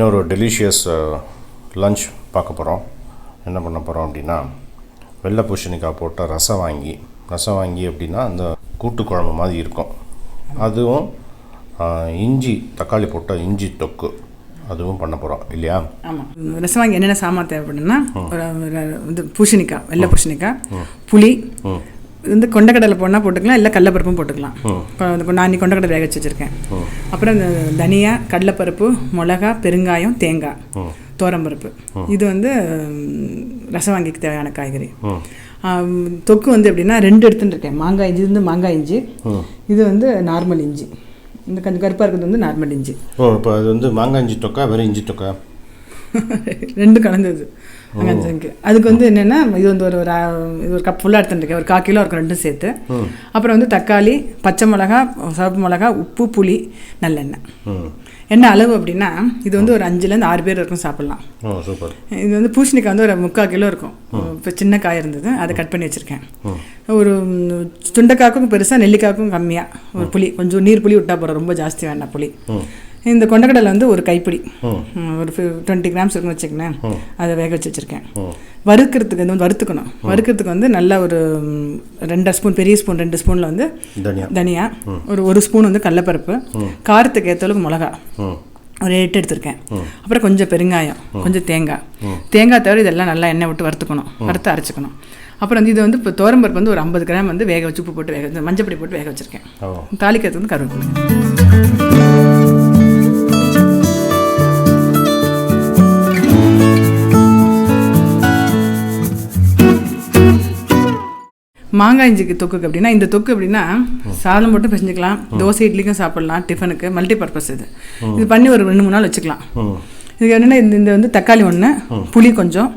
இன்னொரு delicious lunch பார்க்க போகிறோம். என்ன பண்ண போகிறோம் அப்படின்னா, வெள்ளை பூசணிக்காய் போட்ட ரசவாங்கி அப்படின்னா அந்த கூட்டு குழம்பு மாதிரி இருக்கும். அதுவும் இஞ்சி தக்காளி போட்ட இஞ்சி தொக்கு அதுவும் பண்ண போகிறோம் இல்லையா? ஆமாம். ரசவாங்கி என்னென்ன சாமான் தேவைப்படுன்னா, இது பூசணிக்காய், வெள்ளை பூசணிக்காய், புளி, வந்து கொண்டக்கடலை போனால் போட்டுக்கலாம், இல்லை கடலைப்பருப்பும் போட்டுக்கலாம். நான் இன்னைக்கு கொண்டக்கடலை வேக வச்சு வச்சுருக்கேன். அப்புறம் இந்த தனியா, கடலைப்பருப்பு, மிளகா, பெருங்காயம், தேங்காய், தோரம்பருப்பு. இது வந்து ரசவாங்கிக்கு தேவையான காய்கறி. தொக்கு வந்து எப்படின்னா 2 எடுத்துகிட்டு இருக்கேன். மாங்காய் இஞ்சி, இது மாங்காய் இஞ்சி, இது வந்து நார்மல் இஞ்சி. இந்த கொஞ்சம் கருப்பாக இருக்கிறது வந்து நார்மல் இஞ்சி. இப்போ அது வந்து மாங்காய் இஞ்சி தொக்கா வெறும் இஞ்சி தொக்கா? 2 கலந்தது. அதுக்கு வந்து என்னென்னா, இது வந்து ஒரு கப் ஃபுல்லாக எடுத்துட்டுருக்கேன். ஒரு 1/4 கிலோ இருக்கும் 2 சேர்த்து. அப்புறம் வந்து தக்காளி, பச்சை மிளகா, சிவப்பு மிளகா, உப்பு, புளி, நல்லெண்ணெய். என்ன அளவு அப்படின்னா, இது வந்து ஒரு 5லேருந்து 6 பேர் இருக்கும் சாப்பிட்லாம். சூப்பர். இது வந்து பூசணிக்காய் வந்து ஒரு 3/4 கிலோ இருக்கும். இப்போ சின்ன காய் இருந்தது, அதை கட் பண்ணி வச்சுருக்கேன். ஒரு சுண்டைக்காய்க்கும் பெருசாக, நெல்லிக்காய்க்கும் கம்மியாக ஒரு புளி, கொஞ்சம் நீர் புளி விட்டால் போகிறோம், ரொம்ப ஜாஸ்தி வேண்டாம் புளி. இந்த கொண்டக்கடலை வந்து ஒரு கைப்பிடி, ஒரு 20 கிராம்ஸ் இருக்குன்னு வச்சுக்கோங்களேன். அதை வேக வச்சு வச்சுருக்கேன். வறுக்கிறதுக்கு வந்து வறுத்துக்கணும். வறுக்கிறதுக்கு வந்து நல்லா ஒரு 2 ஸ்பூன், பெரிய ஸ்பூன் 2 ஸ்பூனில் வந்து தனியா, ஒரு ஸ்பூன் வந்து கடலைப்பருப்பு, காரத்துக்கு ஏற்றளவுக்கு மிளகா ஒரு 8 எடுத்துருக்கேன். அப்புறம் கொஞ்சம் பெருங்காயம், கொஞ்சம் தேங்காய் தவிர இதெல்லாம் நல்லா எண்ணெய் விட்டு வறுத்துக்கணும், வறுத்து அரைச்சிக்கணும். அப்புறம் வந்து இது வந்து இப்போ தோரம்பருப்பு வந்து ஒரு 50 கிராம் வந்து வேக வச்சு உப்பு போட்டு வேக, மஞ்சப்பொடி போட்டு வேக வச்சுருக்கேன். தாளிக்கிறதுக்கு வந்து கருவேப்பிலை. மாங்காய் இஞ்சிக்கு தொக்குக்கு அப்படின்னா, இந்த தொக்கு அப்படின்னா சாதம் மட்டும் பிசைஞ்சிக்கலாம், தோசை இட்லிக்கும் சாப்பிட்லாம், டிஃபனுக்கு மல்டி பர்பஸ். இது பண்ணி ஒரு 2-3 நாள் வச்சுக்கலாம். இதுக்கு என்னென்னா, இந்த வந்து தக்காளி 1, புளி கொஞ்சம்,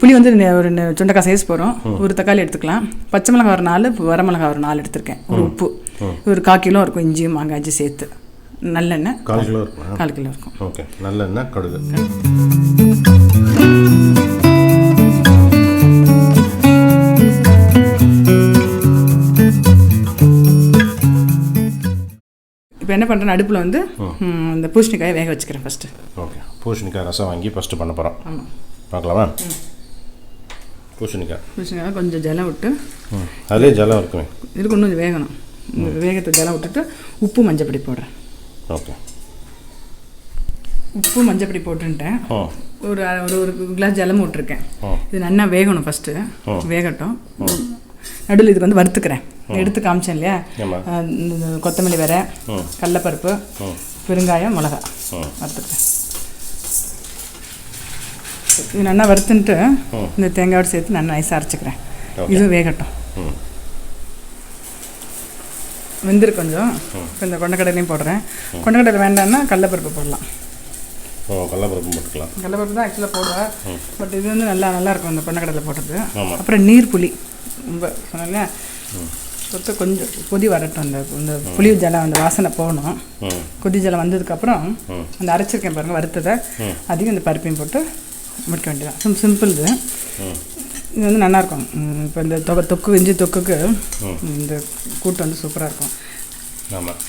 புளி வந்து ஒரு சுண்டைக்காய் சைஸ் போகிறோம், ஒரு தக்காளி எடுத்துக்கலாம், பச்சை மிளகாய் ஒரு 4, வரமிளகாய் ஒரு 4 எடுத்துருக்கேன், ஒரு உப்பு, ஒரு 1/4 கிலோ இருக்கும் இஞ்சியும் மாங்காய் இஞ்சி சேர்த்து, நல்லெண்ணெய் 1/4 கிலோ இருக்கும். 1/4 கிலோ இருக்கும். ஓகே. நல்லெண்ணெய், கடுகு. இப்போ என்ன பண்ணுறேன், அடுப்பில் வந்து இந்த பூசணிக்காயை வேக வச்சுக்கிறேன் ஃபஸ்ட்டு. ஓகே. பூசணிக்காய் ரசம் வாங்கி ஃபஸ்ட்டு பண்ண போகிறோம். ஆமாம், பார்க்கலாமா? பூசணிக்காய் கொஞ்சம் ஜலம் விட்டு, அதிலே ஜலம் இருக்குமே, இதுக்கு இன்னும் வேகணும். வேகத்தை ஜலம் விட்டுட்டு உப்பு மஞ்சப்பொடி போடுறேன். ஓகே. உப்பு மஞ்சப்பொடி போட்டுட்டேன். ஒரு ஒரு கிளாஸ் ஜலம் விட்டுருக்கேன். இது நல்லா வேகணும் ஃபஸ்ட்டு, வேகட்டும். நடுவில் இதுக்கு வந்து வறுத்துக்கிறேன், எடுத்து காமிச்சேன் இல்லையா, கொத்தமல்லி வேற, கடலைப்பருப்பு, பெருங்காயம், மிளகா வறுத்துக்கிறேன். இது நல்லா வறுத்துன்ட்டு இந்த தேங்காயோடு சேர்த்து நல்லா நைஸாக அரைச்சிக்கிறேன். இதுவும் வேகட்டும். வெந்திருக்கு கொஞ்சம். இப்போ இந்த கொண்டக்கடலையும் போடுறேன். கொண்டக்கடலை வேண்டாம்னா கடலைப்பருப்பு போடலாம். கடலைப்பருப்பு போட்டுக்கலாம். கடலைப்பருப்பு தான் ஆக்சுவலாக போடுவேன், பட் இது வந்து நல்லா இருக்கும் இந்த கொண்டக்கடலை போட்டது. அப்புறம் நீர் புளி ரொம்ப சொன்னால சொத்து கொஞ்சம் கொதி வரட்டும். இந்த புளி ஜலம் அந்த வாசனை போகணும். கொதி ஜலம் வந்ததுக்கப்புறம் அந்த அரைச்சிருக்கேன் பாருங்கள் வறுத்ததை, அதையும் இந்த பருப்பையும் போட்டு முடிக்க வேண்டியதான். சிம்பிள். இது வந்து நல்லாயிருக்கும். இப்போ இந்த தொக்கு இஞ்சி தொக்குக்கு இந்த கூட்டு வந்து சூப்பராக இருக்கும். ஆமாம்,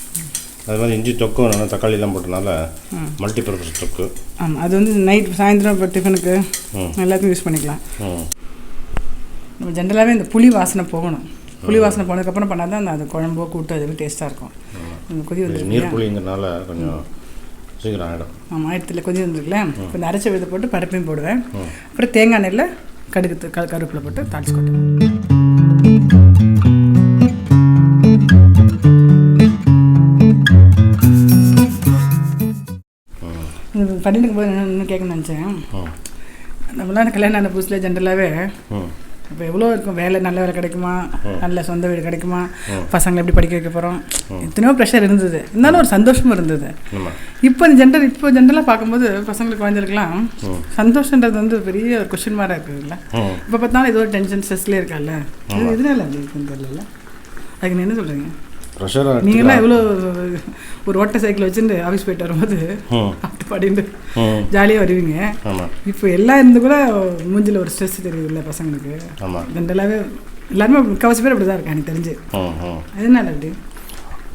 அது மாதிரி இஞ்சி தொக்கும் நல்லா தக்காளிலாம் போட்டனால மல்டி பர்பஸ் தொக்கு. ஆமாம், அது வந்து நைட் சாயந்தரம் இப்போ டிஃபனுக்கு எல்லாத்தையும் யூஸ் பண்ணிக்கலாம். நம்ம ஜென்ரலாகவே இந்த புளி வாசனை போகணும். புளி வாசனை போனதுக்கப்புறம் பண்ணால் தான் அந்த குழம்போ கூட்டு அதுவே டேஸ்ட்டாக இருக்கும். கொதி வந்து நீர் புளிங்கிறனால கொஞ்சம் சீக்கிரம் ஆகிடும். ஆமாம், ஆயிரத்தில் கொதி வந்துருக்குல்ல. இப்போ இந்த அரைச்ச விதை போட்டு பருப்பையும் போடுவேன். அப்புறம் தேங்காய் எண்ணெயில் கடுகு கருவேப்பிலை போட்டு தாளிச்சு கொட்டுவேன். படினுக்கு போய் இன்னும் கேட்கணும்னு நினச்சேன். நம்மளாம் கல்யாணம் ஆன புதுசில் ஜென்ரலாகவே இப்போ எவ்வளோ இருக்கும், வேலை நல்ல வேலை கிடைக்குமா, நல்ல சொந்த வீடு கிடைக்குமா, பசங்களை எப்படி படிக்க வைக்க போகிறோம், எத்தனையோ ப்ரெஷர் இருந்தது. இருந்தாலும் ஒரு சந்தோஷமும் இருந்தது. இப்போ ஜென்ரலாக பார்க்கும்போது பசங்களுக்கு குழந்தைகளுக்குலாம் சந்தோஷன்றது வந்து பெரிய ஒரு கொஸ்டின் மாராக இருக்குதுல்ல. இப்போ பார்த்தாலும் ஏதோ ஒரு டென்ஷன் ஸ்ட்ரெஸ்லேயே இருக்கால்ல. எதுனால அப்படி இருக்குன்னு தெரியல. அதுக்கு என்ன சொல்கிறீங்க? நீங்களாம் எவ்வளோ ஒரு ஓட்ட சைக்கிள் வச்சுட்டு ஆஃபீஸ் போயிட்டு வரும்போது அப்படி பாடிட்டு ஜாலியாக வருவீங்க. இப்போ எல்லாம் இருந்து கூட மூஞ்சில் ஒரு ஸ்ட்ரெஸ் தெரியுது இல்லை பசங்களுக்கு. ஜென்ரலாகவே எல்லாருமே முக்கால்வாசி பேர் அப்படி தான் இருக்கா எனக்கு தெரிஞ்சு. அதனால அப்படி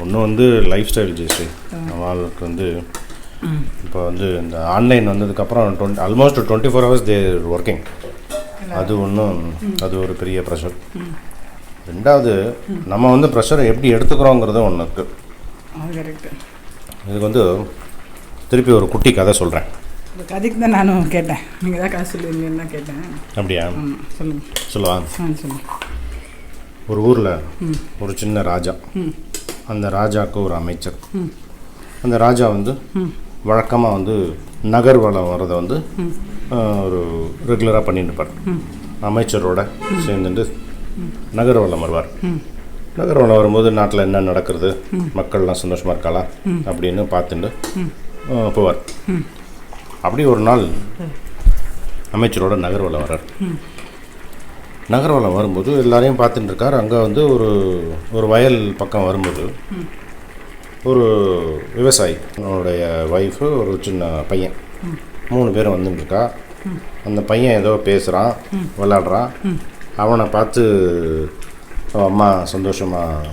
ஒன்று வந்து லைஃப் ஸ்டைல் ஜெய்ஸ்ரீ. அவளுக்கு வந்து இப்போ வந்து இந்த ஆன்லைன் வந்ததுக்கப்புறம் ஆல்மோஸ்ட் 24 hours தே ஒர்க்கிங். அது ஒன்றும் அது ஒரு பெரிய ப்ரெஷர். ரெண்டாவது நம்ம வந்து ப்ரெஷரை எப்படி எடுத்துக்கிறோங்கிறது ஒன்று இருக்குது. இதுக்கு வந்து திருப்பி ஒரு குட்டி கதை சொல்கிறேன். இந்த கதைக்கு தான் நானும் கேட்டேன், நீங்கள் தான் கதை சொல்லுவீங்கன்னு தான் கேட்டேன். அப்படியா? சொல்லுங்கள். சொல்லுவா. சொல்லுங்கள். ஒரு ஊரில் ஒரு சின்ன ராஜா, அந்த ராஜாவுக்கு ஒரு அமைச்சர். அந்த ராஜா வந்து வழக்கமாக வந்து நகர்வலம் வர்றதை வந்து ஒரு ரெகுலராக பண்ணிட்டு இருப்பார். அமைச்சரோட சேர்ந்துட்டு நகர்வலம் வருவார். நகர்வலம் வரும்போது நாட்டில் என்ன நடக்கிறது, மக்கள்லாம் சந்தோஷமாக இருக்காளா அப்படின்னு பார்த்துட்டு போவார். அப்படி ஒரு நாள் அமைச்சரோட நகர்வலம் வர்றார். நகர்வலம் வரும்போது எல்லாரையும் பார்த்துட்டு இருக்கார். அங்கே வந்து ஒரு வயல் பக்கம் வரும்போது ஒரு விவசாயி, அவனுடைய ஒய்ஃபு, ஒரு சின்ன பையன், 3 பேரும் வந்துட்டுருக்கா. அந்த பையன் ஏதோ பேசுகிறான், விளாடுறான். அவனை பார்த்து அம்மா சந்தோஷமாக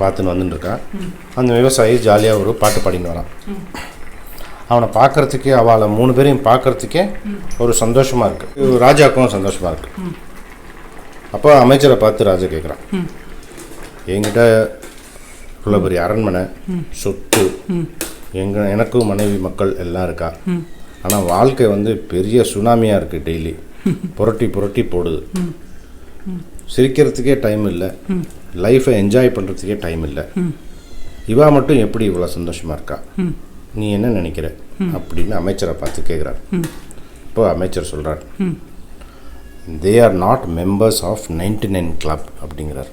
பார்த்துன்னு வந்துட்டுருக்கா. அந்த விவசாயி ஜாலியாக ஒரு பாட்டு பாடின்னு வரான். அவனை பார்க்குறதுக்கே, அவளை 3 பேரையும் பார்க்குறதுக்கே ஒரு சந்தோஷமாக இருக்குது. ராஜாவுக்கும் சந்தோஷமாக இருக்குது. அப்போ அமைச்சரை பார்த்து ராஜா கேட்குறான், என்கிட்ட இவ்வளோ பெரிய அரண்மனை, சொத்து, எனக்கும் மனைவி மக்கள் எல்லாம் இருக்கா. ஆனால் வாழ்க்கை வந்து பெரிய சுனாமியாக இருக்குது. டெய்லி புரட்டி புரட்டி போடுது. சிரிக்கிறதுக்கே டைம் இல்லை, லைஃப்பை என்ஜாய் பண்ணுறதுக்கே டைம் இல்லை. இவா மட்டும் எப்படி இவ்வளோ சந்தோஷமாக இருக்கா, நீ என்ன நினைக்கிற அப்படின்னு அமைச்சரை பார்த்து கேட்குறார். இப்போ அமைச்சர் சொல்கிறார், they are not members of 99 club அப்படிங்கிறார்.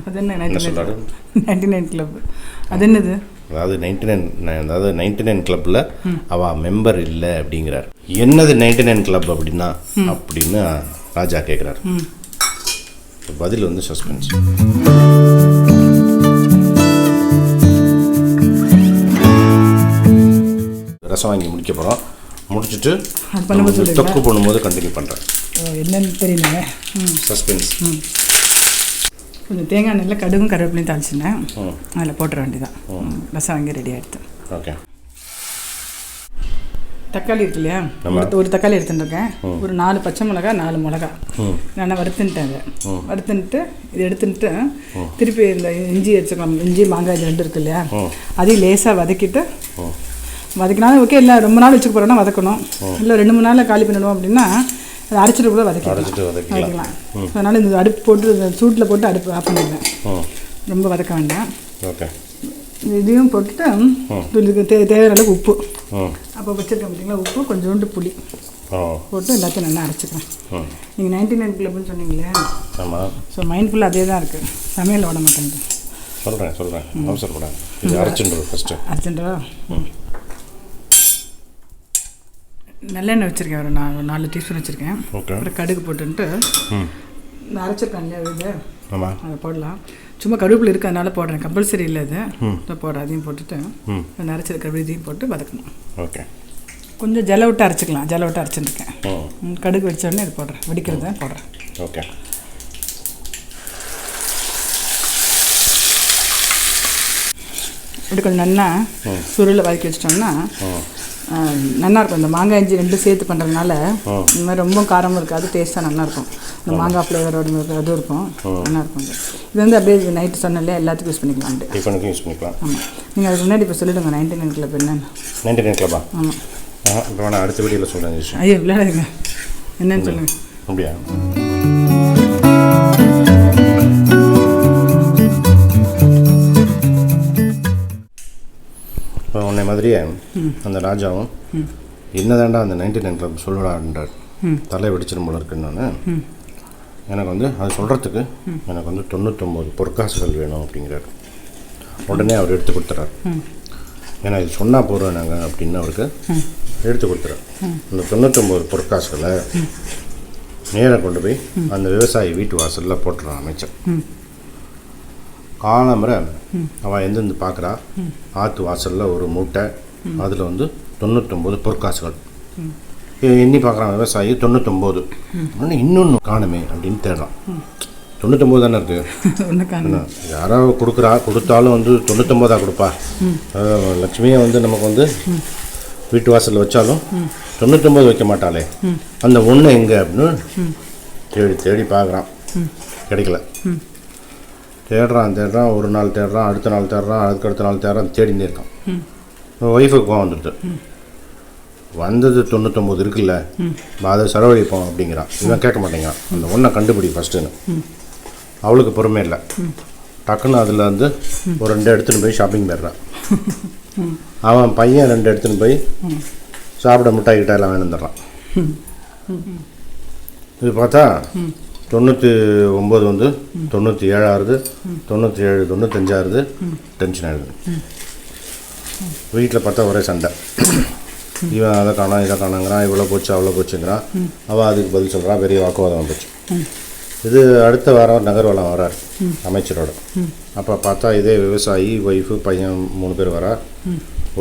அது என்ன சொல்கிறாரு? 99 கிளப் அது என்னது? அதாவது 99 கிளப்பில் அவள் மெம்பர் இல்லை அப்படிங்கிறார். என்னது 99 கிளப் அப்படின்னா அப்படின்னு ராஜா கேட்குறார். பதில் வந்து சஸ்பென்ஸ். ரசவாங்கி முடிக்க போகிறோம். முடிச்சுட்டு தொக்கு பண்ணும்போது கண்டினியூ பண்ணுறேன். என்னன்னு தெரியல, சஸ்பென்ஸ். கொஞ்சம் தேங்காய் எண்ணெயில் கடுகும் கருவேப்பிலையும் தாளிச்சினேன், அதில் போட்டுற வேண்டியதான். ரசவாங்கி ரெடி ஆகிடுது. ஓகே. தக்காளி இருக்கு இல்லையா, ஒரு தக்காளி எடுத்துட்டுருக்கேன். ஒரு 4 பச்சை மிளகா, 4 மிளகா நான் வறுத்துன்ட்டேன். அதை வறுத்துன்ட்டு இது எடுத்துன்ட்டு திருப்பி இந்த இஞ்சி வச்சுக்கலாம். இஞ்சி மாங்காய் இது 2 இருக்கு இல்லையா, அதையும் லேசாக வதக்கிட்டு, வதக்கினாலும் ஓகே. இல்லை ரொம்ப நாள் வச்சுக்க போகிறோன்னா வதக்கணும், இல்லை 2-3 நாளில் காலி பண்ணிடுவோம் அப்படின்னா அதை அரைச்சிட்டு கூட வதக்கிக்கலாம். அதனால் இந்த அடுப்பு போட்டு சூட்டில் போட்டு அடுப்பு ஆஃப் பண்ணிடுவேன். ரொம்ப வதக்க வேண்டாம். ஓகே. இதையும் போட்டுட்டு இதுக்கு தேவையான அளவுக்கு உப்பு, அப்போ வச்சுருக்கேன் பார்த்தீங்களா, உப்பு, கொஞ்சோண்டு புளி போட்டு எல்லாத்தையும் நல்லா அரைச்சிக்கிறேன். நீங்கள் 99 கிளப்னு சொன்னீங்களே, ஆமாம். ஸோ மைண்ட்ஃபுல்லாக அதே தான் இருக்குது, சமையல் ஓட மாட்டேங்குது. சொல்கிறேன் அவசரப்படாது. இது அரைச்சுன்றோம் ஃபஸ்ட்டு. அரைச்சுன்றா. நல்லெண்ணெய் வச்சுருக்கேன், ஒரு 4 டீஸ்பூன் வச்சுருக்கேன். அப்புறம் கடுகு போட்டுன்ட்டு இந்த அரைச்சிருக்கேன் இல்லையா இது, ஆமாம், அதை போடலாம். சும்மா கருவேப்பிலை இருக்குது அதனால போடுறேன், கம்பல்சரி இல்லை இது. போடுறேன், அதையும் போட்டுட்டு இந்த அரைச்சிருக்க இதையும் போட்டு வதக்கணும். ஓகே. கொஞ்சம் ஜல விட்டு அரைச்சிக்கலாம், ஜல விட்டு அரைச்சிருக்கேன். கடுகு வச்சோடனே இது போடுறேன், வெடிக்கிறத போடுறேன். ஓகே. இப்படி கொஞ்சம் நல்லா சுருளில் வதக்கி வச்சிட்டோம்னா நல்லாயிருக்கும். இந்த மாங்காய் இஞ்சி 2 சேர்த்து பண்ணுறதுனால இந்த மாதிரி ரொம்ப காரமும் இருக்காது, டேஸ்ட்டாக நல்லாயிருக்கும். இந்த மாங்காய் ஃப்ளேவரோட அதுவும் இருக்கும், நல்லாயிருக்கும். இது வந்து அப்படியே நைட்டு சொன்னாலே எல்லாத்துக்கும் யூஸ் பண்ணிக்கலாம். டிஃபனுக்கும் யூஸ் பண்ணிக்கலாம். ஆமாம். நீங்கள் அதுக்கு முன்னாடி இப்போ சொல்லிவிடுங்க 99 கிளப் என்னென்னு. 99 கிளப்பா? ஆமாம். இப்போ வேணா அடுத்த வீடியோவில் சொல்கிறேன். ஐயோ விளையாடுங்க, என்னன்னு சொல்லுங்கள். அப்படியா? இப்போ உன்னை மாதிரியே அந்த ராஜாவும் என்னதாண்டா அந்த 99 கிளப் சொல்லலான்றார். தலை வெடிச்சிடும் போல இருக்குன்னு நான் எனக்கு வந்து அது சொல்கிறதுக்கு எனக்கு வந்து 99 பொற்காசுகள் வேணும் அப்படிங்கிறார். உடனே அவர் எடுத்து கொடுத்துறார். ஏன்னா இது சொன்னால் போடுறோம் நாங்கள் அப்படின்னு அவருக்கு எடுத்து கொடுத்துறார். அந்த 99 பொற்காசுகளை நேராக கொண்டு போய் அந்த விவசாயி வீட்டு வாசலில் போட்டுறான் அமைச்சர். காலம்பரை அவள் எந்தெந்து பார்க்குறா, ஆற்று வாசலில் ஒரு மூட்டை, அதில் வந்து 99 பொற்காசுகள். எண்ணி பார்க்குறான் விவசாயி, 99. இன்னொன்று காணுமே அப்படின்னு தேடுறான். 99 தானே இருக்குது. ஒன்றுக்கான யாரோ கொடுத்தாலும் வந்து 99 கொடுப்பா. லட்சுமியை வந்து நமக்கு வந்து வீட்டு வாசலில் வச்சாலும் 99 வைக்க மாட்டாளே, அந்த ஒன்று எங்கே அப்படின்னு தேடி தேடி பார்க்குறான். கிடைக்கல. தேடுறான் ஒரு நாள் தேடுறான், அடுத்த நாள் தேடுறான், அதுக்கடுத்த நாள் தேடுறான், தேடினே இருக்கான். ஒய்ஃபுக்கு கோவம் வந்துடுது. வந்தது 99 இருக்குல்ல, அதை செலவழிப்போம் அப்படிங்கிறான். இவன் கேட்க மாட்டேங்கிறான். அந்த ஒன்றை கண்டுபிடி ஃபஸ்ட்டுன்னு. அவளுக்கு பொறுமை இல்லை. டக்குன்னு அதில் வந்து ஒரு 2 எடுத்துன்னு போய் ஷாப்பிங் போயிடுறான். அவன் பையன் 2 எடுத்துன்னு போய் சாப்பிட மிட்டாய் கிட்ட எல்லாம் வேணுந்துடுறான். இது பார்த்தா 99 வந்து 97 ஆகுது, 97 95 ஆகுது. டென்ஷன் ஆகிடுது. வீட்டில் பார்த்தா ஒரே சண்டை. இவன் அதை காணோம் இதை காணுங்கிறான், இவ்வளோ போச்சு அவ்வளோ போச்சுங்கிறான். அவள் அதுக்கு பதில் சொல்கிறான். பெரிய வாக்குவாதம் வந்துச்சு. இது அடுத்த வாரம் நகர்வலம் வரார் அமைச்சரோட. அப்போ பார்த்தா இதே விவசாயி ஒய்ஃபு பையன் 3 பேர் வரா.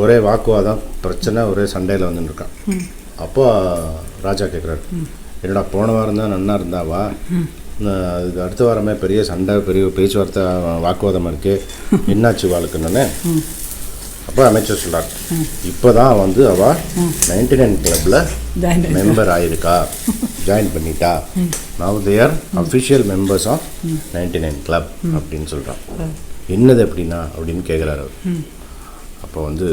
ஒரே வாக்குவாதம், பிரச்சனை, ஒரே சண்டையில் வந்துட்டுருக்கான். அப்போ ராஜா கேட்குறாரு, என்னடா போன வாரம் தான் நன்னா இருந்தாவா, அதுக்கு அடுத்த வாரமே பெரிய சண்டை, பெரிய பேச்சுவார்த்தை, வாக்குவாதமாக இருக்குது, என்னாச்சு வாழ்க்குன்னு. அப்போ அமைச்சர் சொல்கிறார், இப்போ தான் வந்து அவள் 99 கிளப்பில் மெம்பர் ஆகிருக்கா, ஜாயின் பண்ணிட்டா. Now their official members of 99 club அப்படின்னு சொல்கிறான். என்னது அப்படின்னா அப்படின்னு கேட்குறாரு அவர். அப்போ வந்து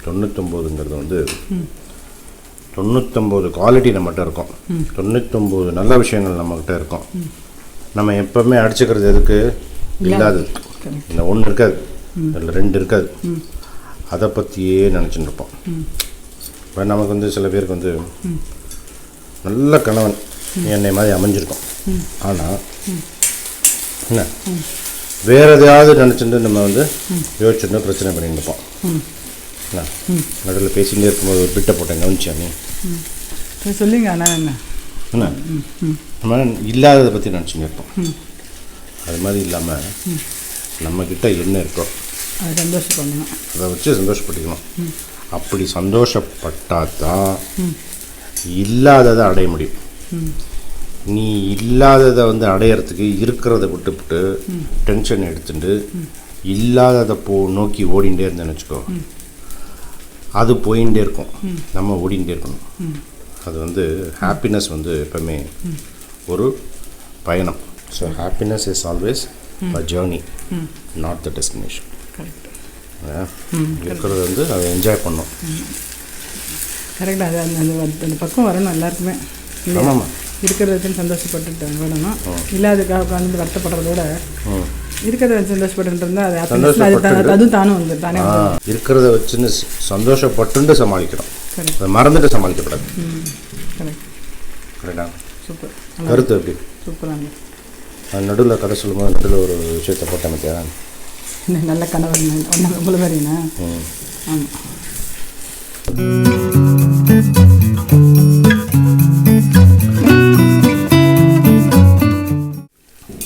99ங்கிறது வந்து 99 குவாலிட்டி நம்மகிட்ட இருக்கும், 99 நல்ல விஷயங்கள் நம்மகிட்ட இருக்கும். நம்ம எப்போவுமே அடிச்சுக்கிறது எதுக்கு? இல்லாது. இந்த 1 இருக்காது, இதில் 2 இருக்காது. அதை பற்றியே நினச்சிட்டு இருப்போம். இப்போ நமக்கு வந்து சில பேருக்கு வந்து நல்ல கணவன் என்னை மாதிரி அமைஞ்சிருக்கும். ஆனால் என்ன வேறு எதையாவது நினச்சிட்டு நம்ம வந்து யோசிச்சுட்டு பிரச்சனை பண்ணிட்டு இருப்போம். என்ன நடுவில் பேசிகிட்டே இருக்கும்போது ஒரு பிட்டை போட்டேன், கவனிச்சா நீ சொல்லுங்க. ஆனால் என்ன நம்ம இல்லாததை பற்றி நினச்சிட்டு இருப்போம். அது மாதிரி இல்லாமல் நம்மக்கிட்ட என்ன இருக்கோ அதை சந்தோஷப்படணும், அதை வச்சு சந்தோஷப்பட்டுக்கணும். அப்படி சந்தோஷப்பட்டால் தான் இல்லாததை அடைய முடியும். நீ இல்லாததை வந்து அடையிறதுக்கு இருக்கிறத விட்டுவிட்டு டென்ஷன் எடுத்துட்டு இல்லாததை நோக்கி ஓடிகிட்டே இருந்தேன்னு வச்சுக்கோ, அது போயிட்டே இருக்கும், நம்ம ஓடிகிட்டே இருக்கணும். அது வந்து ஹாப்பினஸ் வந்து எப்பவுமே ஒரு பயணம். So happiness is always a journey, not the destination. இருக்கிறது வந்து அதை என்ஜாய் பண்ணோம். கரெக்டாக. அது அந்த பக்கம் வரணும் எல்லாருக்குமே. ஆமாம், இருக்கிறத வச்சு சந்தோஷப்பட்டுட்டு வரணும். இல்லாததுக்காக உட்காந்து வருத்தப்படுறதோட இருக்கிறத வச்சு சந்தோஷப்பட்டு இருந்தால் அது அதுவும் தானும் வந்து தானே இருக்கிறத வச்சுன்னு சந்தோஷப்பட்டு சமாளிக்கிறோம். அதை மறந்துட்டு சமாளிக்கப்படாது. கரெக்ட். கரெக்டா? சூப்பர். கருத்து எப்படி? சூப்பராங்க. நடுவில் கதை சொல்லும்போது நடுவில் ஒரு விஷயத்தை போட்டேன் மத்தியா, நல்ல கணவன் ஒன்று உங்களை மாதிரிண்ணா. ஆமாம்.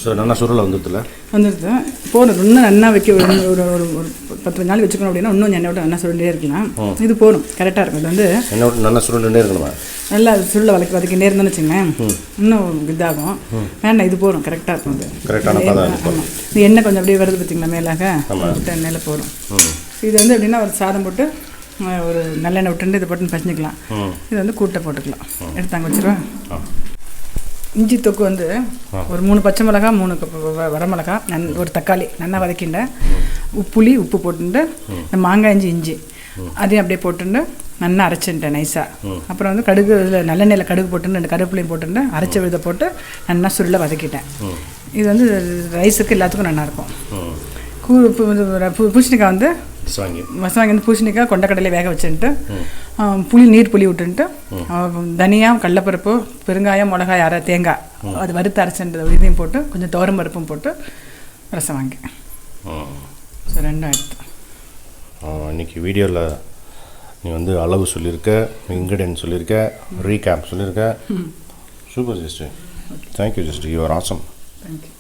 ஸோ நல்லா சுருளை வந்துடுதுல வந்துடுது. போகணும் இன்னும் நல்லா வைக்க ஒரு ஒரு ஒரு 10 நாளைக்கு வச்சுக்கணும் அப்படின்னா இன்னும் எண்ணெய் விட்டு நல்லா சுருண்டே இருக்கலாம். இது போகணும், கரெக்டாக இருக்கும். இது வந்து எண்ணெய் விட்டு நல்லா சுருண்டே இருக்கணுமா? நல்லா சுருளை வதக்கிட்டே இருந்தோன்னு வச்சுங்களேன், இன்னும் இதாகும். வேண்டாம், இது போகணும், கரெக்டாக இருக்கும். அது கரெக்டான. ஆமாம், இந்த எண்ணெய் கொஞ்சம் அப்படியே வருது பார்த்தீங்களா மேலாக, எண்ணெயில் போடும். இது வந்து எப்படின்னா ஒரு சாதம் போட்டு ஒரு நல்லெண்ணெய் விட்டுட்டு இதை போட்டு பசஞ்சிக்கலாம். இது வந்து கூட்டை போட்டுக்கலாம். எடுத்தாங்க வச்சுருவா. இஞ்சி தொக்கு வந்து ஒரு 3 பச்சை மிளகா, 3 வரமிளகா, ஒரு தக்காளி நல்லா வதக்கிண்ட, புளி உப்பு போட்டுட்டு இந்த மாங்காய் இஞ்சி அதையும் அப்படியே போட்டுட்டு நல்லா அரைச்சிட்டேன் நைஸாக. அப்புறம் வந்து கடுகு இதில் நல்லெண்ணெயில் கடுகு போட்டு 2 கருவேப்பிலையும் போட்டுட்டு அரைச்ச விதை போட்டு நல்லா சுருளை வதக்கிட்டேன். இது வந்து ரைஸுக்கு எல்லாத்துக்கும் நல்லாயிருக்கும். பூசணிக்காய் வந்து மசாங்கி வந்து பூசணிக்காய் கொண்டக்கடலை வேக வச்சுட்டு நீர் புளி விட்டுன்ட்டு தனியா, கடலப்பருப்பு, பெருங்காயம், மிளகாய், தேங்காய் அது வறுத்து அரைச்சுன்ற இதையும் போட்டு கொஞ்சம் துவரம் பருப்பும் போட்டு ரசவாங்கி. ஸோ 2 எடுத்து இன்றைக்கி வீடியோவில் நீ வந்து அளவு சொல்லியிருக்க, இன்க்ரீடியன்ட் சொல்லியிருக்க, ரீகேப் சொல்லியிருக்க. Super sister, thank you sister, you are awesome. Thank you.